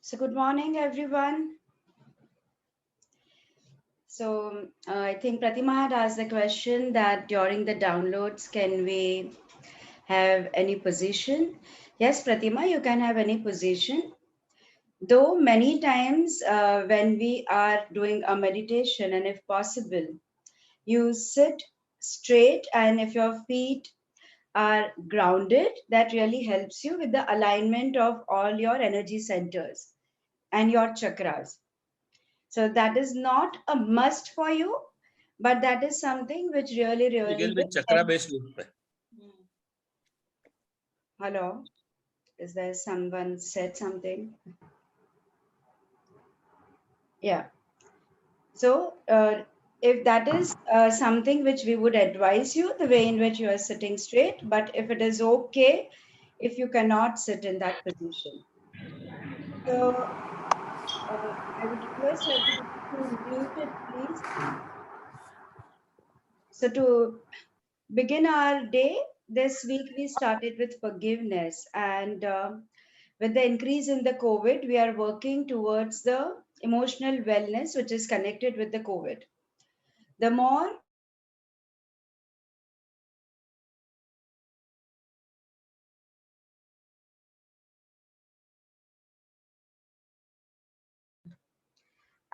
So good morning, everyone. I think Pratima had asked the question that during the downloads, can we have any position? Yes, Pratima, you can have any position. Though many times when we are doing a meditation, and if possible, you sit straight, and if your feet are grounded, that really helps you with the alignment of all your energy centers and your chakras. So that is not a must for you, but that is something which really, Begin really with will chakra help. based loop. Hello, is there someone said something? Yeah. So if that is something which we would advise you, the way in which you are sitting straight, but if it is okay, if you cannot sit in that position. So I would request everybody to mute it, please. So to begin our day, this week we started with forgiveness, and with the increase in the COVID, we are working towards the emotional wellness, which is connected with the COVID. The more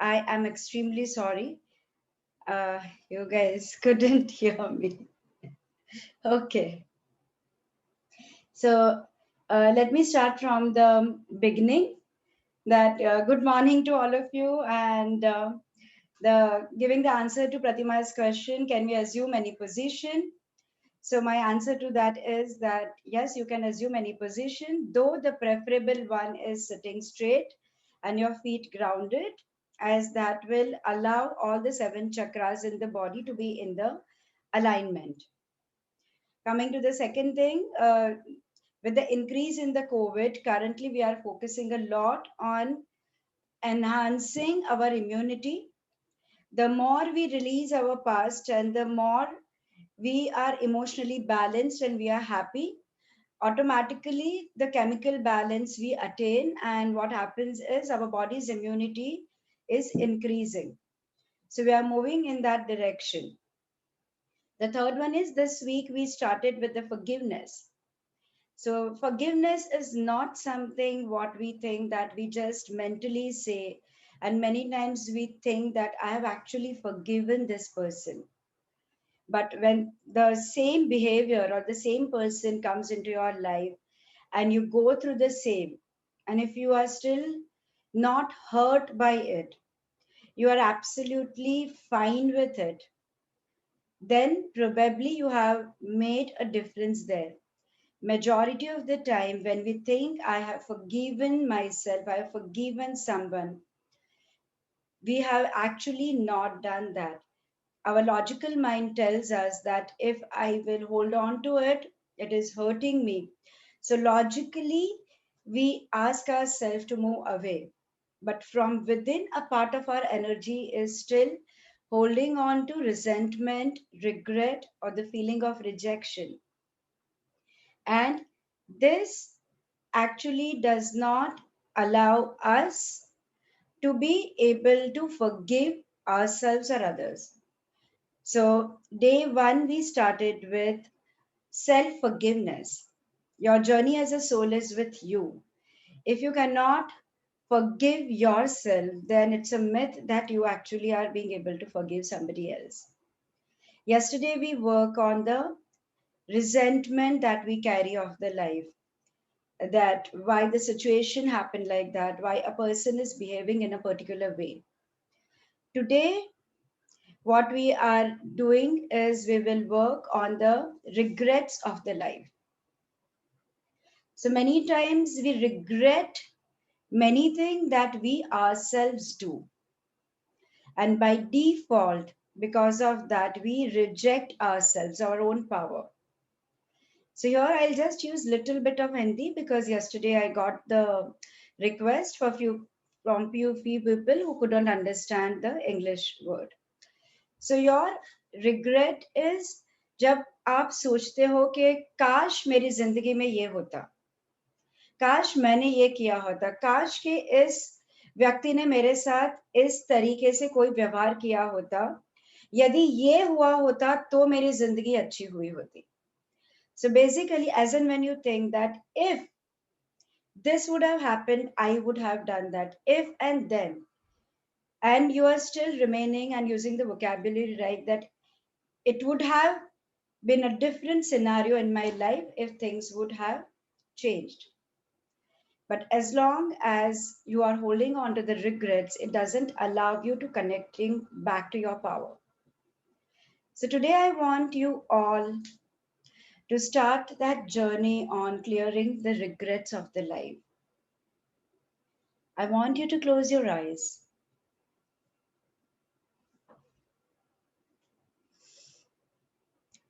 I am extremely sorry. You guys couldn't hear me. Okay. So let me start from the beginning. That good morning to all of you, and the giving the answer to Pratima's question, can we assume any position? So my answer to that is that yes, you can assume any position, though the preferable one is sitting straight and your feet grounded, as that will allow all the seven chakras in the body to be in the alignment. Coming to the second thing, with the increase in the COVID, currently we are focusing a lot on enhancing our immunity. The more we release our past and the more we are emotionally balanced and we are happy, automatically the chemical balance we attain, and what happens is our body's immunity is increasing. So we are moving in that direction. The third one is this week we started with the forgiveness. So forgiveness is not something what we think that we just mentally say, and many times we think that I have actually forgiven this person. But when the same behavior or the same person comes into your life and you go through the same, and if you are still not hurt by it, you are absolutely fine with it, then probably you have made a difference there. Majority of the time when we think I have forgiven myself, I have forgiven someone, we have actually not done that. Our logical mind tells us that if I will hold on to it, it is hurting me. So logically, we ask ourselves to move away. But from within, a part of our energy is still holding on to resentment, regret, or the feeling of rejection. And this actually does not allow us to be able to forgive ourselves or others. So, day one, we started with self forgiveness. Your journey as a soul is with you. If you cannot forgive yourself, then it's a myth that you actually are being able to forgive somebody else. Yesterday, we work on the resentment that we carry of the life, that why the situation happened like that, why a person is behaving in a particular way. Today, what we are doing is we will work on the regrets of the life. So many times we regret many things that we ourselves do. And by default, because of that, we reject ourselves, our own power. So here I'll just use little bit of Hindi because yesterday I got the request for few people who couldn't understand the English word. So your regret is जब आप सोचते हो कि काश मेरी जिंदगी में ये होता, काश मैंने ये किया होता, काश कि इस व्यक्ति ने मेरे साथ इस तरीके से कोई व्यवहार किया होता, यदि ये हुआ होता तो मेरी जिंदगी अच्छी हुई होती. So basically, as and when you think that if this would have happened, I would have done that. If and then. And you are still remaining and using the vocabulary right that it would have been a different scenario in my life if things would have changed. But as long as you are holding on to the regrets, it doesn't allow you to connecting back to your power. So today I want you all to start that journey on clearing the regrets of the life. I want you to close your eyes.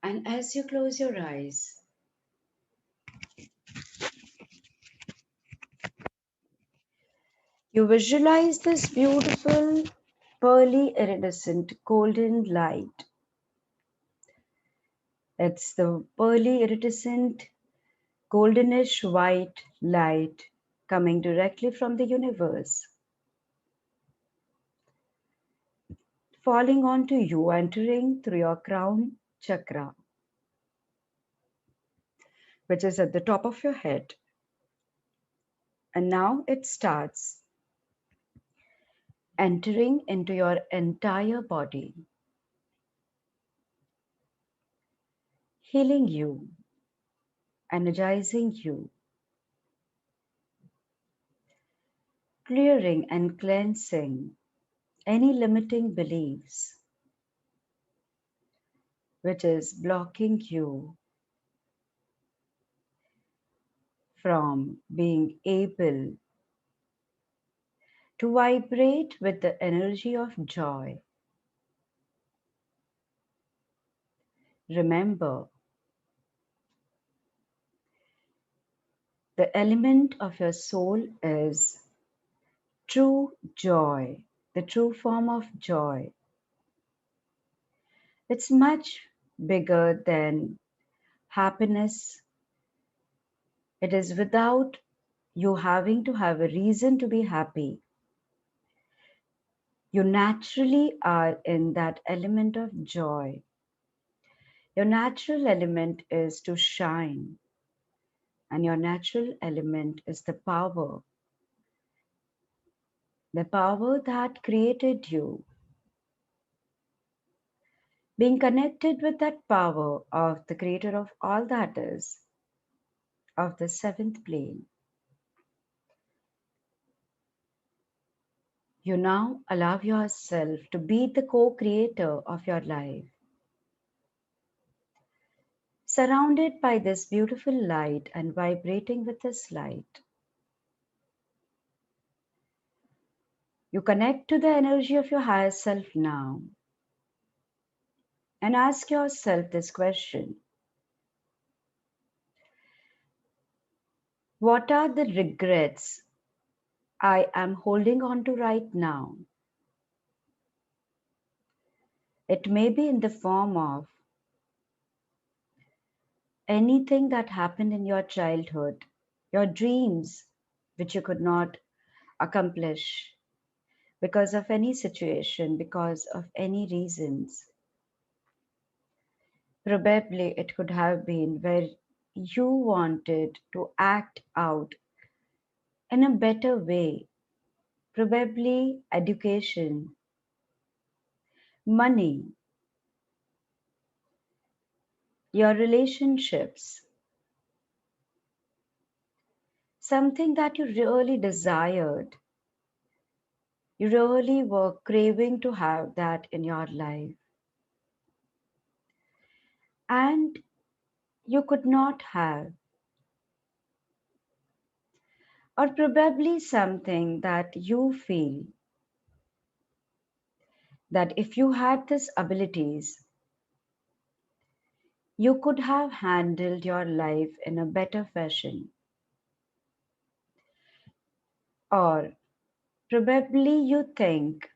And as you close your eyes, you visualize this beautiful, pearly, iridescent, golden light. It's the pearly, iridescent, goldenish white light coming directly from the universe, falling onto you, entering through your crown chakra, which is at the top of your head. And now it starts entering into your entire body, healing you, energizing you, clearing and cleansing any limiting beliefs which is blocking you from being able to vibrate with the energy of joy. Remember, the element of your soul is true joy, the true form of joy. It's much bigger than happiness. It is without you having to have a reason to be happy. You naturally are in that element of joy. Your natural element is to shine, and your natural element is the power that created you. Being connected with that power of the creator of all that is, of the seventh plane, you now allow yourself to be the co creator of your life. Surrounded by this beautiful light and vibrating with this light, you connect to the energy of your higher self now and ask yourself this question: what are the regrets I am holding on to right now? It may be in the form of anything that happened in your childhood, your dreams which you could not accomplish because of any situation, because of any reasons. Probably it could have been where you wanted to act out in a better way, probably education, money, your relationships, something that you really desired. You really were craving to have that in your life. And you could not have. Or probably something that you feel that if you had these abilities, you could have handled your life in a better fashion. Or probably you think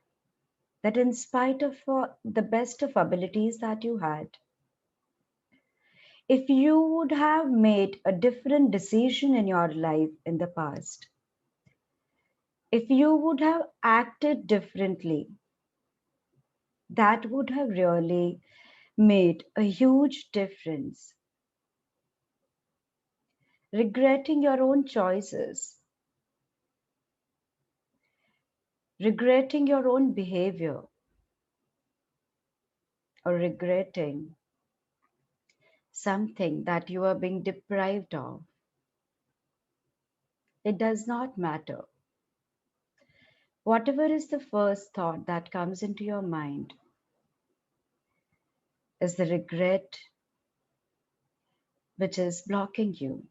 that in spite of the best of abilities that you had, If you would have made a different decision in your life in the past, if you would have acted differently, that would have really made a huge difference. Regretting your own choices, regretting your own behavior, or regretting something that you are being deprived of, it does not matter. Whatever is the first thought that comes into your mind is the regret which is blocking you.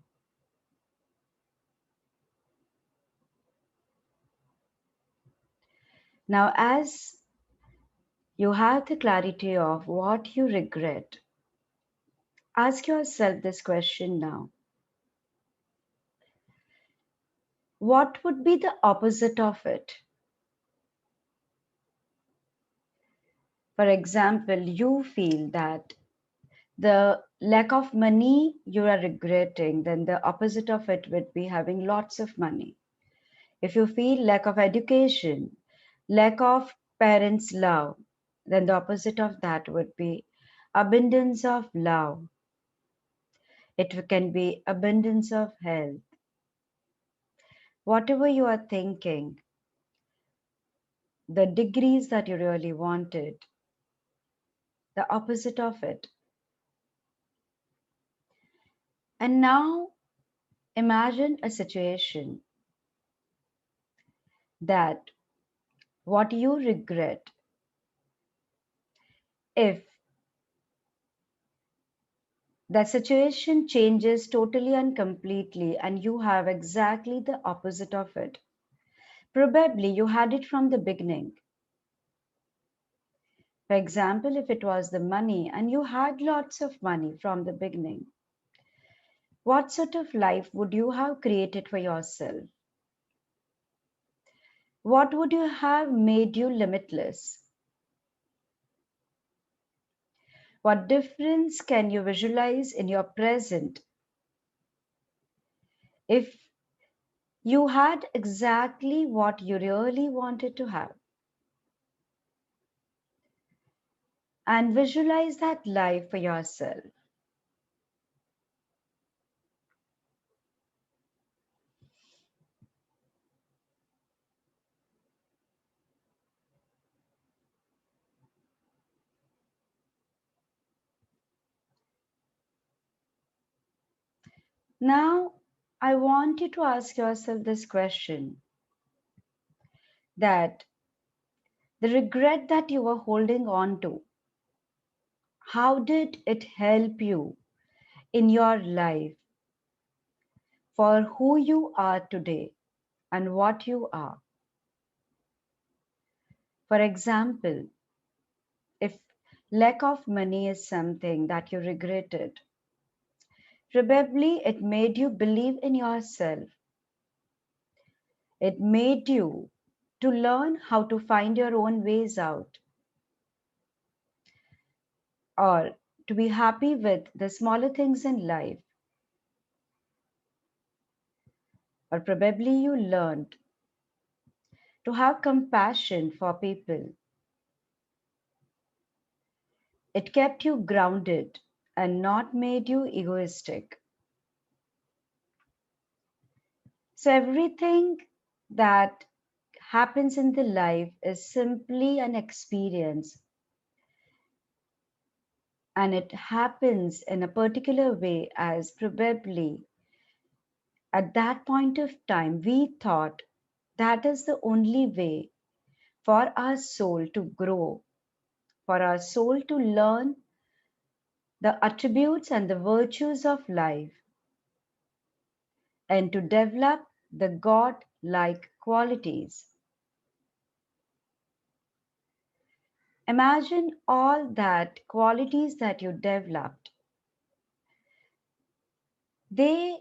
Now, as you have the clarity of what you regret, ask yourself this question now. What would be the opposite of it? For example, you feel that the lack of money you are regretting, then the opposite of it would be having lots of money. If you feel lack of education, lack of parents' love, then the opposite of that would be abundance of love. It can be abundance of health. Whatever you are thinking, the degrees that you really wanted, the opposite of it. And now imagine a situation that what you regret, if that situation changes totally and completely and you have exactly the opposite of it. Probably you had it from the beginning. For example, if it was the money and you had lots of money from the beginning, what sort of life would you have created for yourself? What would you have made you limitless? What difference can you visualize in your present if you had exactly what you really wanted to have? And visualize that life for yourself. Now, I want you to ask yourself this question, that the regret that you were holding on to, how did it help you in your life for who you are today and what you are? For example, if lack of money is something that you regretted, probably it made you believe in yourself. It made you to learn how to find your own ways out, or to be happy with the smaller things in life. Or probably you learned to have compassion for people. It kept you grounded and not made you egoistic. So everything that happens in the life is simply an experience, and it happens in a particular way, as probably at that point of time we thought that is the only way for our soul to grow, for our soul to learn the attributes and the virtues of life, and to develop the God like qualities. Imagine all that qualities that you developed. They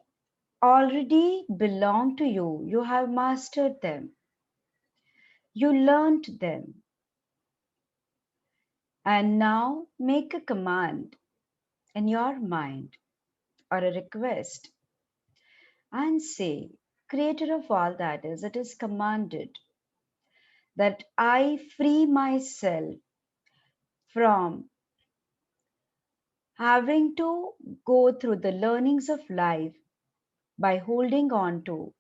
already belong to you. You have mastered them. You learned them. And now make a command in your mind or a request and say, Creator of all that is, it is commanded that I free myself from having to go through the learnings of life by holding on to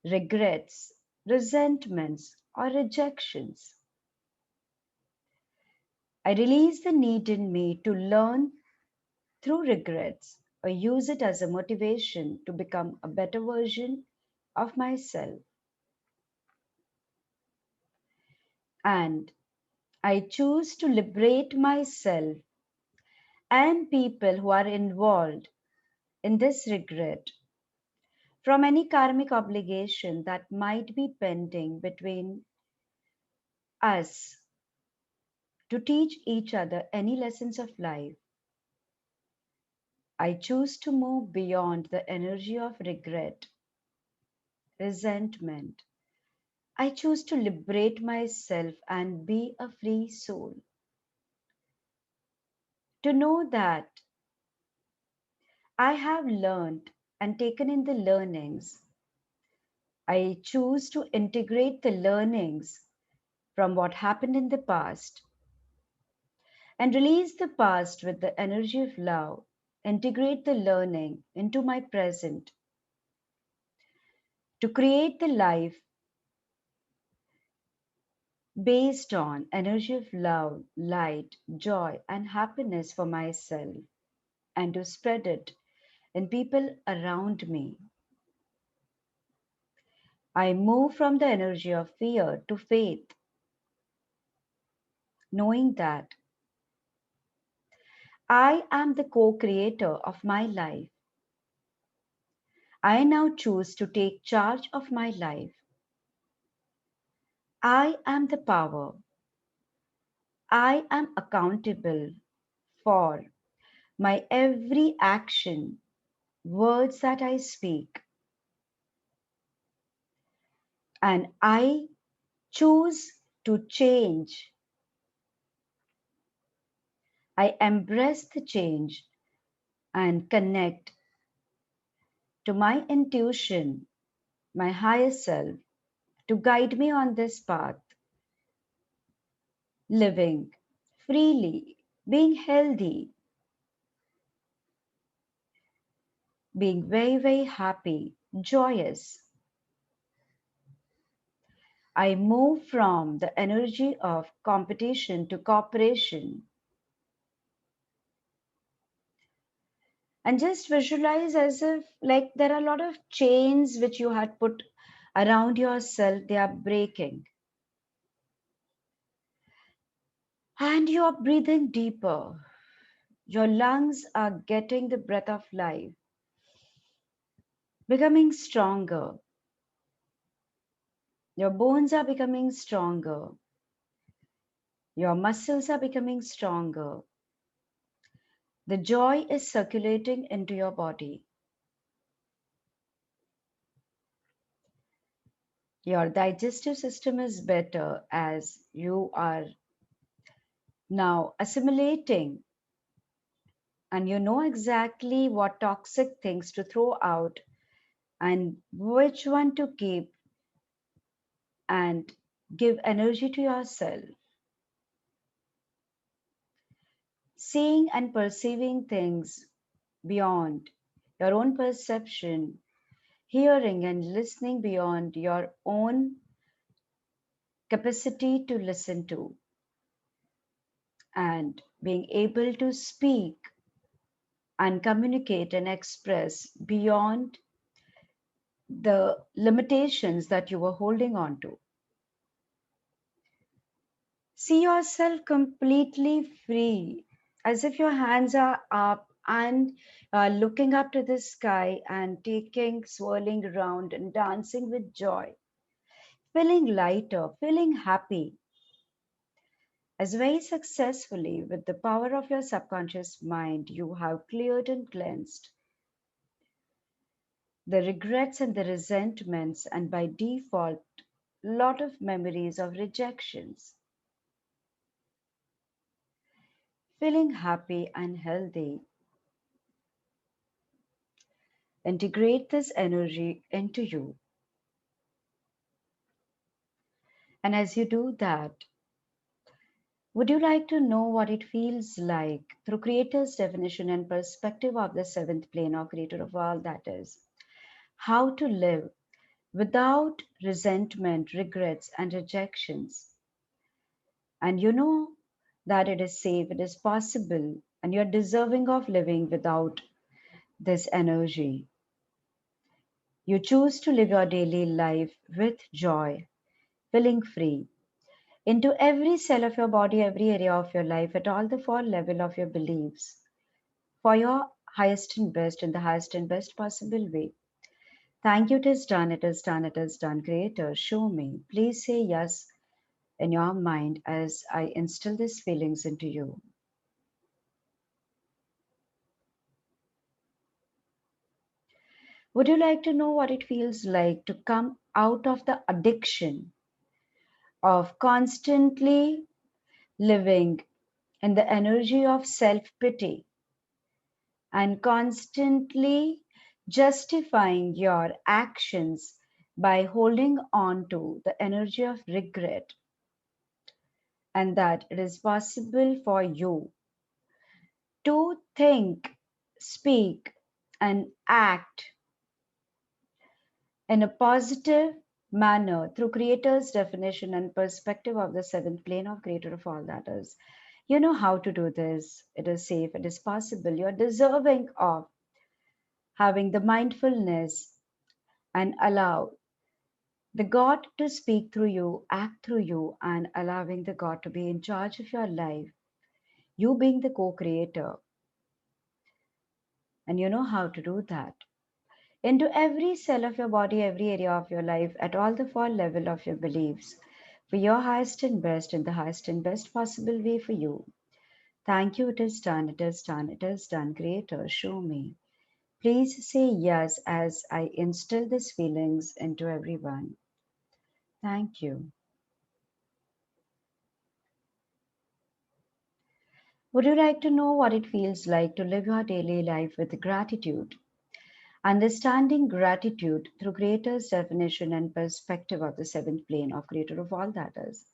regrets, resentments, or rejections. I release the need in me to learn through regrets or use it as a motivation to become a better version of myself. And I choose to liberate myself and people who are involved in this regret from any karmic obligation that might be pending between us to teach each other any lessons of life. I choose to move beyond the energy of regret, resentment. I choose to liberate myself and be a free soul. To know that I have learned and taken in the learnings, I choose to integrate the learnings from what happened in the past and release the past with the energy of love, integrate the learning into my present to create the life based on energy of love, light, joy, and happiness for myself and to spread it in people around me. I move from the energy of fear to faith, knowing that I am the co creator of my life. I now choose to take charge of my life. I am the power. I am accountable for my every action, words that I speak, and I choose to change. I embrace the change and connect to my intuition, my higher self, to guide me on this path, living freely, being healthy, being very, very happy, joyous. I move from the energy of competition to cooperation and just visualize as if like there are a lot of chains which you had put around yourself, they are breaking. And you are breathing deeper. Your lungs are getting the breath of life, becoming stronger. Your bones are becoming stronger. Your muscles are becoming stronger. The joy is circulating into your body. Your digestive system is better as you are now assimilating and you know exactly what toxic things to throw out and which one to keep and give energy to yourself. Seeing and perceiving things beyond your own perception, hearing and listening beyond your own capacity to listen to, and being able to speak and communicate and express beyond the limitations that you were holding on to. See yourself completely free, as if your hands are up and looking up to the sky and taking, swirling around and dancing with joy, feeling lighter, feeling happy, as very successfully with the power of your subconscious mind, you have cleared and cleansed the regrets and the resentments, and by default, lot of memories of rejections. Feeling happy and healthy, Integrate this energy into you. And as you do that, would you like to know what it feels like through Creator's definition and perspective of the seventh plane or Creator of all that is? How to live without resentment, regrets, and rejections. And you know that it is safe, it is possible, and you're deserving of living without this energy. You choose to live your daily life with joy, feeling free, into every cell of your body, every area of your life, at all the four level of your beliefs, for your highest and best in the highest and best possible way. Thank you, it is done, it is done, it is done. Creator, show me. Please say yes in your mind as I instill these feelings into you. Would you like to know what it feels like to come out of the addiction of constantly living in the energy of self pity and constantly justifying your actions by holding on to the energy of regret, and that it is possible for you to think, speak, and act in a positive manner through Creator's definition and perspective of the seventh plane of Creator of all that is. You know how to do this. It is safe, it is possible. You're deserving of having the mindfulness and allow the God to speak through you, act through you, and allowing the God to be in charge of your life. You being the co creator, and you know how to do that. Into every cell of your body, every area of your life, at all the four level of your beliefs, for your highest and best in the highest and best possible way for you. Thank you, it is done, it is done, it is done. Creator, show me. Please say yes as I instill these feelings into everyone. Thank you. Would you like to know what it feels like to live your daily life with gratitude? Understanding gratitude through Creator's definition and perspective of the seventh plane of Creator of all that is.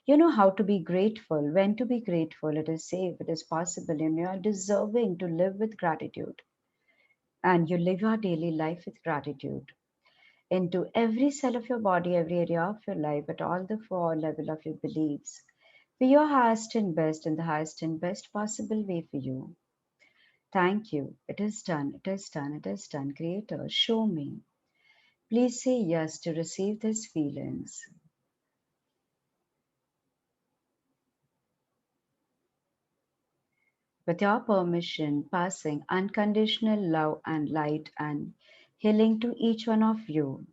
You know how to be grateful, when to be grateful, it is safe, it is possible, and you are deserving to live with gratitude. And you live your daily life with gratitude into every cell of your body, every area of your life, at all the four level of your beliefs, for your highest and best in the highest and best possible way for you. Thank you. It is done. It is done. It is done. Creator, show me. Please say yes to receive these feelings. With your permission, passing unconditional love and light and healing to each one of you.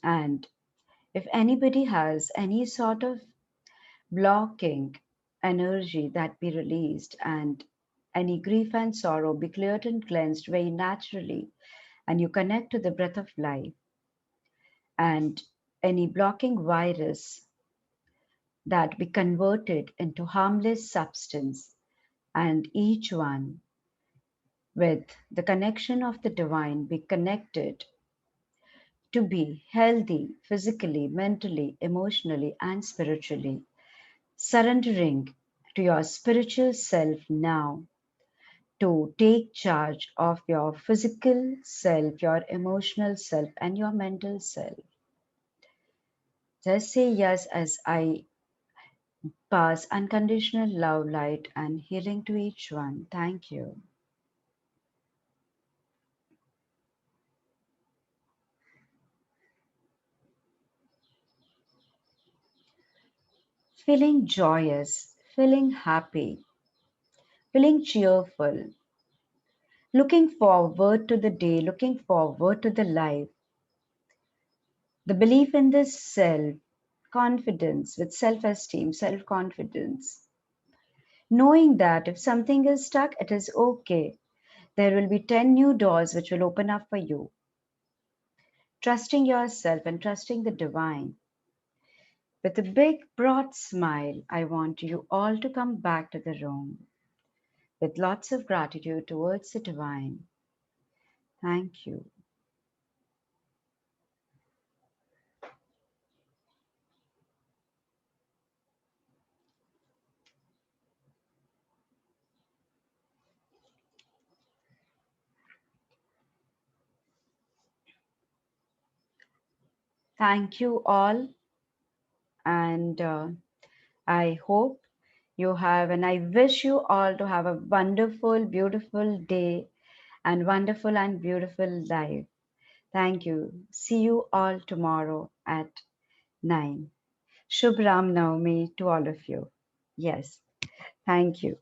And if anybody has any sort of blocking energy that be released and any grief and sorrow be cleared and cleansed very naturally, and you connect to the breath of life, and any blocking virus that be converted into harmless substance, and each one with the connection of the divine be connected to be healthy physically, mentally, emotionally, and spiritually, surrendering to your spiritual self now to take charge of your physical self, your emotional self, and your mental self. Just say yes as I pass unconditional love, light, and healing to each one. Thank you. Feeling joyous, feeling happy, feeling cheerful, looking forward to the day, looking forward to the life, the belief in this self, confidence with self esteem, self confidence, knowing that if something is stuck, it is okay. There will be 10 new doors which will open up for you. Trusting yourself and trusting the divine. With a big, broad smile, I want you all to come back to the room with lots of gratitude towards the divine. Thank you. Thank you all. And I hope you have, and I wish you all to have a wonderful, beautiful day and wonderful and beautiful life. Thank you. See you all tomorrow at 9. Shubh Ram Navami to all of you. Yes. Thank you.